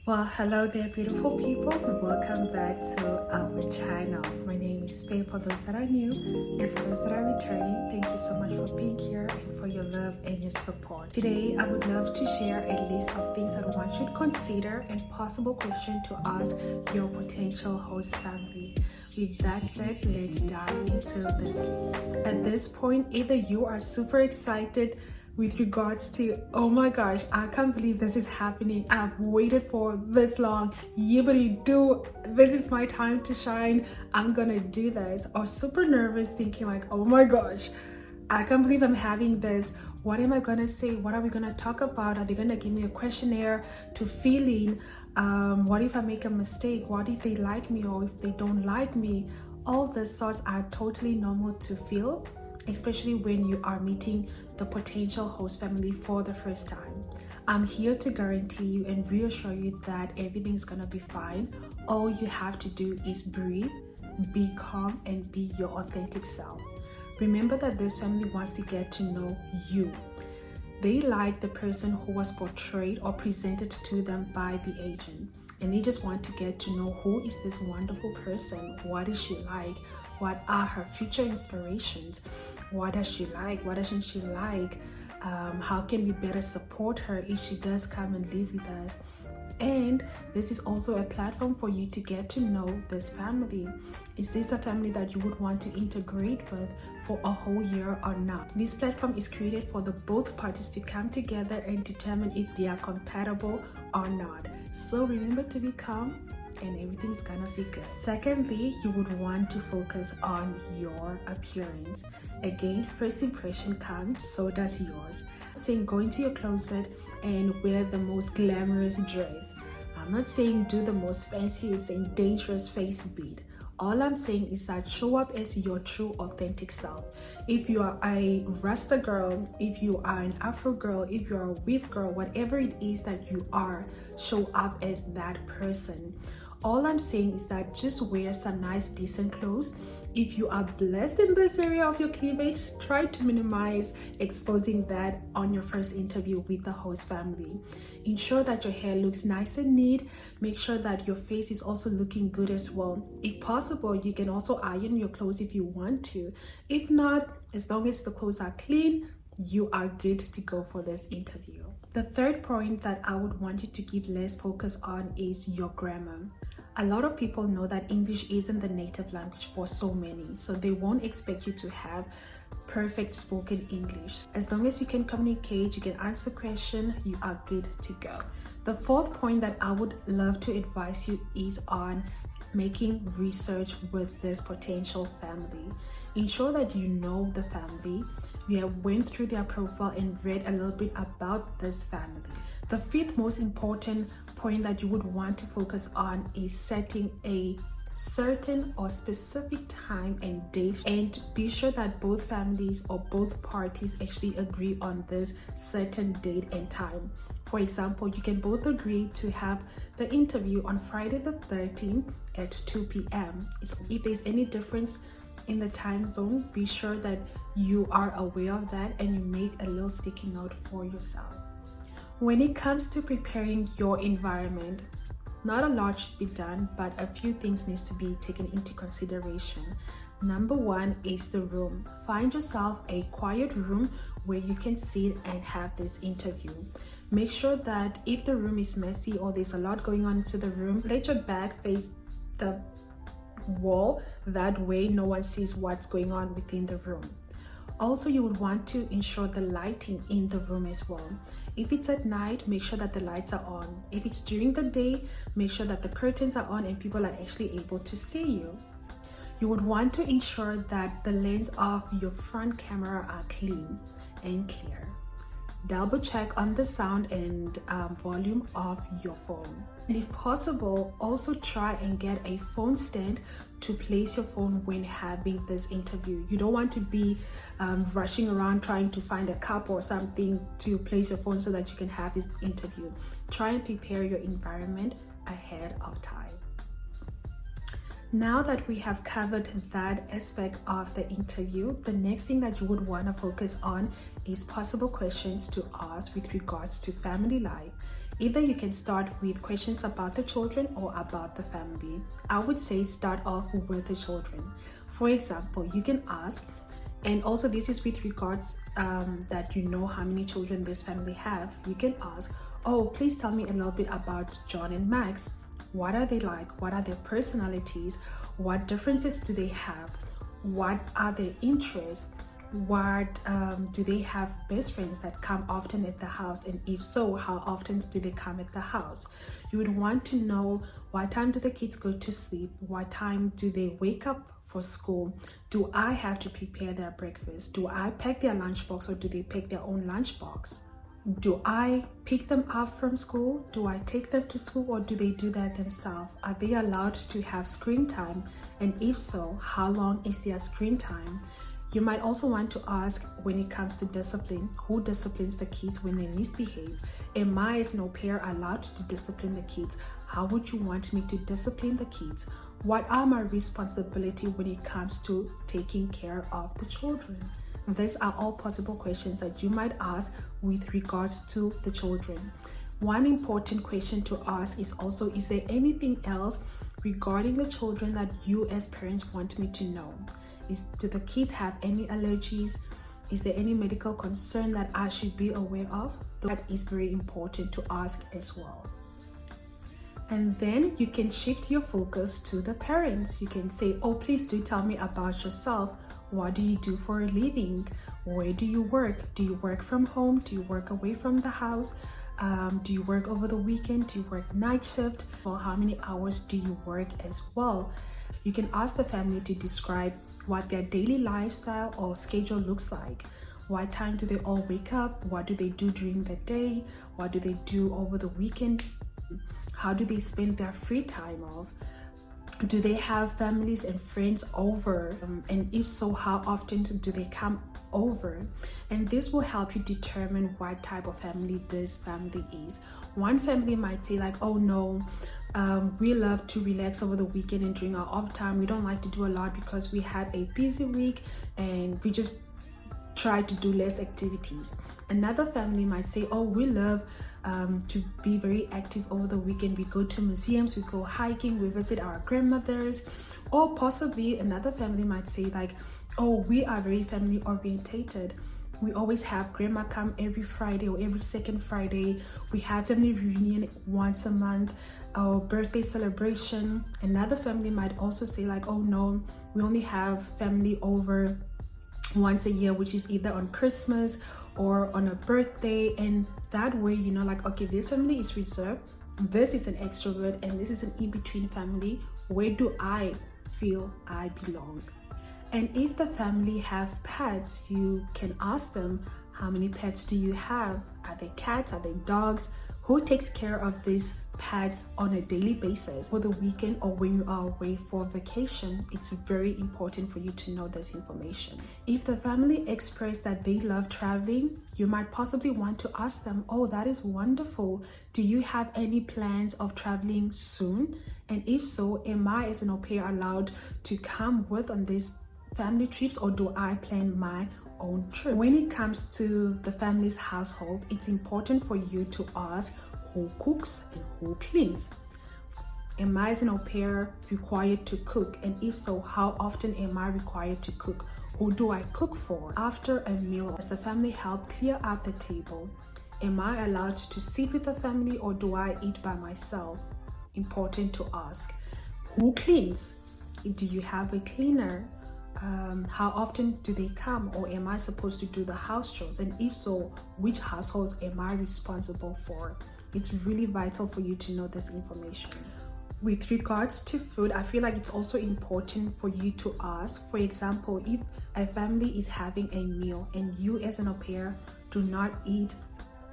Well, hello there, beautiful people. Welcome back to our channel. My name is Faye. For those that are new and for those that are returning, thank you so much for being here and for your love and your support. Today, I would love to share a list of things that one should consider and possible questions to ask your potential host family. With that said, let's dive into this list. At this point, either you are super excited with regards to, oh my gosh, I can't believe this is happening. I've waited for this long. This is my time to shine. I'm gonna do this. Or super nervous, thinking like, oh my gosh, I can't believe I'm having this. What am I gonna say? What are we gonna talk about? Are they gonna give me a questionnaire to fill in? What if I make a mistake? What if they like me or if they don't like me? All these thoughts are totally normal to feel, especially when you are meeting the potential host family for the first time. I'm here to guarantee you and reassure you that everything's gonna be fine. All you have to do is breathe, be calm, and be your authentic self. Remember that this family wants to get to know you. They like the person who was portrayed or presented to them by the agent, and they just want to get to know who is this wonderful person. What is she like? What are her future inspirations? What does she like? What doesn't she like? How can we better support her if she does come and live with us? And this is also a platform for you to get to know this family. Is this a family that you would want to integrate with for a whole year or not? This platform is created for the both parties to come together and determine if they are compatible or not. So remember to be calm and everything's gonna be good. Secondly, you would want to focus on your appearance. Again, first impression counts, so does yours. Saying go into your closet and wear the most glamorous dress. I'm not saying do the most fanciest and dangerous face beat. All I'm saying is that show up as your true authentic self. If you are a Rasta girl, if you are an Afro girl, if you are a weave girl, whatever it is that you are, show up as that person. All I'm saying is that just wear some nice, decent clothes. If you are blessed in this area of your cleavage, try to minimize exposing that on your first interview with the host family. Ensure that your hair looks nice and neat. Make sure that your face is also looking good as well. If possible, you can also iron your clothes if you want to. If not, as long as the clothes are clean, you are good to go for this interview. The third point that I would want you to give less focus on is your grammar. A lot of people know that English isn't the native language for so many, so they won't expect you to have perfect spoken English. As long as you can communicate, you can answer questions, you are good to go. The fourth point that I would love to advise you is on making research with this potential family. Ensure that you know the family. You have went through their profile and read a little bit about this family. The fifth most important point that you would want to focus on is setting a certain or specific time and date, and be sure that both families or both parties actually agree on this certain date and time. For example, you can both agree to have the interview on Friday the 13th at 2 p.m. If there's any difference in the time zone, be sure that you are aware of that and you make a little sticky note for yourself. When it comes to preparing your environment, not a lot should be done, but a few things needs to be taken into consideration. Number one is the room. Find yourself a quiet room where you can sit and have this interview. Make sure that if the room is messy or there's a lot going on into the room, let your back face the wall. That way no one sees what's going on within the room. Also, you would want to ensure the lighting in the room as well. If it's at night, make sure that the lights are on. If it's during the day, make sure that the curtains are on and people are actually able to see you. You would want to ensure that the lens of your front camera are clean and clear. Double check on the sound and volume of your phone. And if possible, also try and get a phone stand to place your phone when having this interview. You don't want to be rushing around trying to find a cup or something to place your phone so that you can have this interview. Try and prepare your environment ahead of time. Now that we have covered that aspect of the interview, the next thing that you would want to focus on is possible questions to ask with regards to family life. Either you can start with questions about the children or about the family. I would say start off with the children. For example, you can ask, and also this is with regards that you know how many children this family have. You can ask, oh, please tell me a little bit about John and Max. What are they like? What are their personalities? What differences do they have? What are their interests? What do they have best friends that come often at the house? And if so, how often do they come at the house? You would want to know, what time do the kids go to sleep? What time do they wake up for school? Do I have to prepare their breakfast? Do I pack their lunchbox or do they pack their own lunchbox? Do I pick them up from school? Do I take them to school or do they do that themselves? Are they allowed to have screen time? And if so, how long is their screen time? You might also want to ask, when it comes to discipline, who disciplines the kids when they misbehave? Am I as an au pair allowed to discipline the kids? How would you want me to discipline the kids? What are my responsibilities when it comes to taking care of the children? These are all possible questions that you might ask with regards to the children. One important question to ask is also, is there anything else regarding the children that you as parents want me to know? Do the kids have any allergies? Is there any medical concern that I should be aware of? That is very important to ask as well. And then you can shift your focus to the parents. You can say, oh, please do tell me about yourself. What do you do for a living? Where do you work? Do you work from home? Do you work away from the house? Do you work over the weekend? Do you work night shift? Or how many hours do you work as well? You can ask the family to describe what their daily lifestyle or schedule looks like. What time do they all wake up? What do they do during the day? What do they do over the weekend? How do they spend their free time off? Do they have families and friends over? And if so, how often do they come over? And this will help you determine what type of family this family is. One family might say like, oh no, we love to relax over the weekend and during our off time. We don't like to do a lot because we had a busy week and we just try to do less activities. Another family might say, oh, we love to be very active over the weekend. We go to museums, we go hiking, we visit our grandmothers. Or possibly another family might say like, oh, we are very family orientated. We always have grandma come every Friday or every second Friday. We have family reunion once a month, or birthday celebration. Another family might also say like, oh no, we only have family over once a year, which is either on Christmas or on a birthday. And that way, you know, like, okay, this family is reserved, this is an extrovert, and this is an in-between family. Where do I feel I belong? And if the family have pets, you can ask them, how many pets do you have? Are they cats? Are they dogs? Who takes care of these pets on a daily basis for the weekend or when you are away for vacation? It's very important for you to know this information. If the family express that they love traveling, you might possibly want to ask them, oh, that is wonderful. Do you have any plans of traveling soon? And if so, am I as an au pair allowed to come with on this family trips, or do I plan my own trips? When it comes to the family's household, it's important for you to ask who cooks and who cleans. Am I as an au pair required to cook? And if so, how often am I required to cook? Who do I cook for? After a meal, does the family help clear up the table? Am I allowed to sit with the family or do I eat by myself? Important to ask. Who cleans? Do you have a cleaner? How often do they come, or am I supposed to do the house chores? And if so, which households am I responsible for? It's really vital for you to know this information. With regards to food, I feel like it's also important for you to ask. For example, if a family is having a meal and you as an au pair do not eat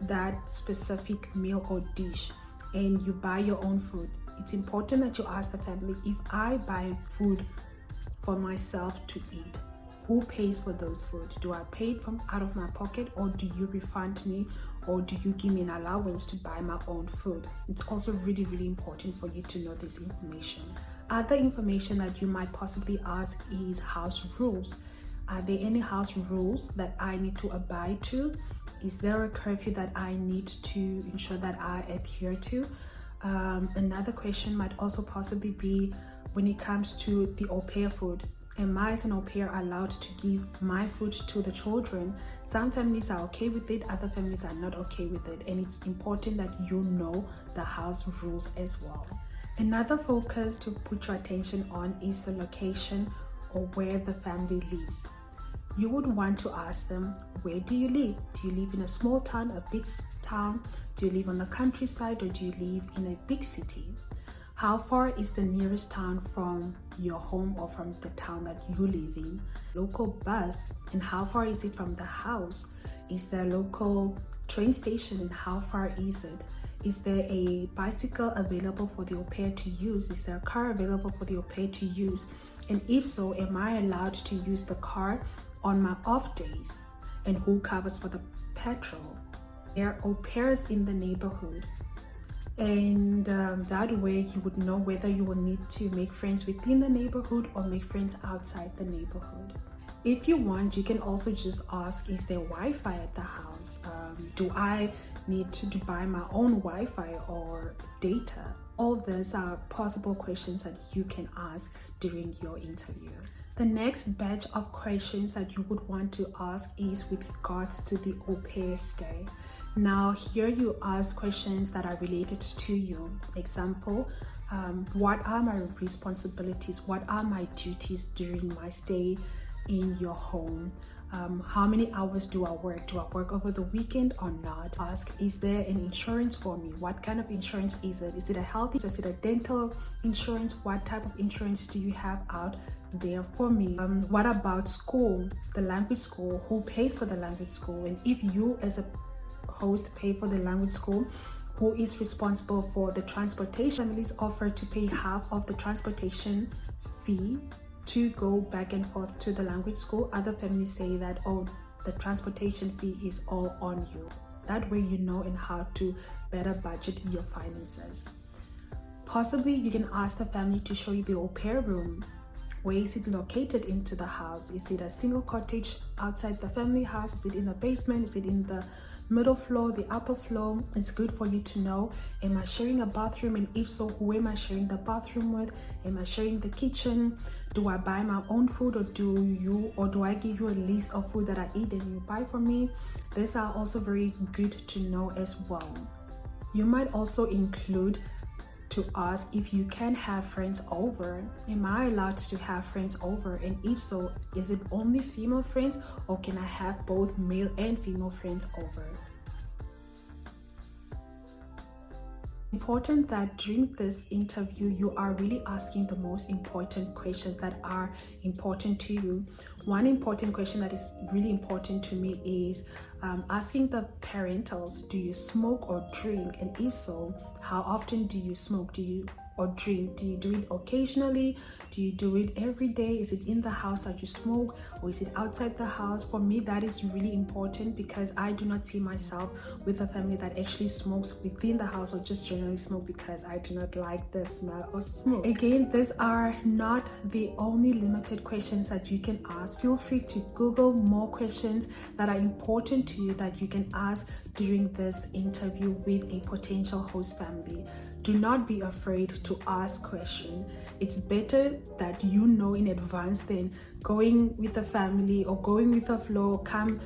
that specific meal or dish and you buy your own food, it's important that you ask the family, if I buy food for myself to eat, who pays for those food? Do I pay it from out of my pocket, or do you refund me, or do you give me an allowance to buy my own food? It's also really, really important for you to know this information. Other information that you might possibly ask is house rules. Are there any house rules that I need to abide to? Is there a curfew that I need to ensure that I adhere to? Another question might also possibly be when it comes to the au pair food. Am I as an au pair allowed to give my food to the children? Some families are okay with it, other families are not okay with it, and it's important that you know the house rules as well. Another focus to put your attention on is the location or where the family lives. You would want to ask them, where do you live? Do you live in a small town, a big town? Do you live on the countryside, or do you live in a big city? How far is the nearest town from your home or from the town that you live in? Local bus, and how far is it from the house? Is there a local train station, and how far is it? Is there a bicycle available for the au pair to use? Is there a car available for the au pair to use? And if so, am I allowed to use the car on my off days? And who covers for the petrol? There are au pairs in the neighborhood, and that way you would know whether you will need to make friends within the neighborhood or make friends outside the neighborhood. If you want, you can also just ask, is there Wi-Fi at the house? Do I need to buy my own Wi-Fi or data? All these are possible questions that you can ask during your interview. The next batch of questions that you would want to ask is with regards to the au pair stay. Now, here you ask questions that are related to you. Example, what are my responsibilities? What are my duties during my stay in your home? How many hours do I work? Do I work over the weekend or not? Ask, is there an insurance for me? What kind of insurance is it? Is it a health insurance? Is it a dental insurance? What type of insurance do you have out there for me? What about school, the language school? Who pays for the language school? And if you as a host pay for the language school, who is responsible for the transportation? Families offer to pay half of the transportation fee to go back and forth to the language school. Other families say that, oh, the transportation fee is all on you. That way you know and how to better budget your finances. Possibly you can ask the family to show you the au pair room. Where is it located into the house? Is it a single cottage outside the family house? Is it in the basement? Is it in the middle floor, the upper floor? It's good for you to know. Am I sharing a bathroom? And if so, who am I sharing the bathroom with? Am I sharing the kitchen? Do I buy my own food, or do I give you a list of food that I eat and you buy for me? These are also very good to know as well. You might also include to ask if you can have friends over. Am I allowed to have friends over? And if so, is it only female friends, or can I have both male and female friends over? Important that during this interview you are really asking the most important questions that are important to you. One important question that is really important to me is asking the parentals, do you smoke or drink? And if so, how often do you smoke? Or drink? Do you do it occasionally? Do you do it every day? Is it in the house that you smoke, or is it outside the house? For me, that is really important because I do not see myself with a family that actually smokes within the house, or just generally smoke, because I do not like the smell of smoke. Again, these are not the only limited questions that you can ask. Feel free to Google more questions that are important to you that you can ask during this interview with a potential host family. Do not be afraid to ask questions. It's better that you know in advance than going with the family or going with the flow, come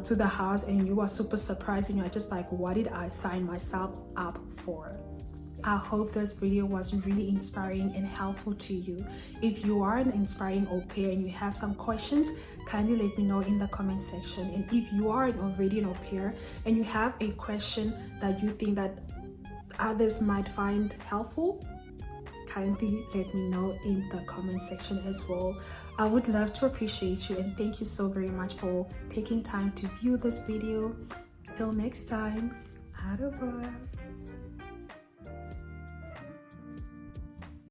to the house and you are super surprised and you're just like, what did I sign myself up for? I hope this video was really inspiring and helpful to you. If you are an inspiring au pair and you have some questions, kindly let me know in the comment section. And if you are already an au pair and you have a question that you think that others might find helpful, kindly let me know in the comment section as well. I would love to appreciate you, and thank you so very much for taking time to view this video. Till next time, au revoir.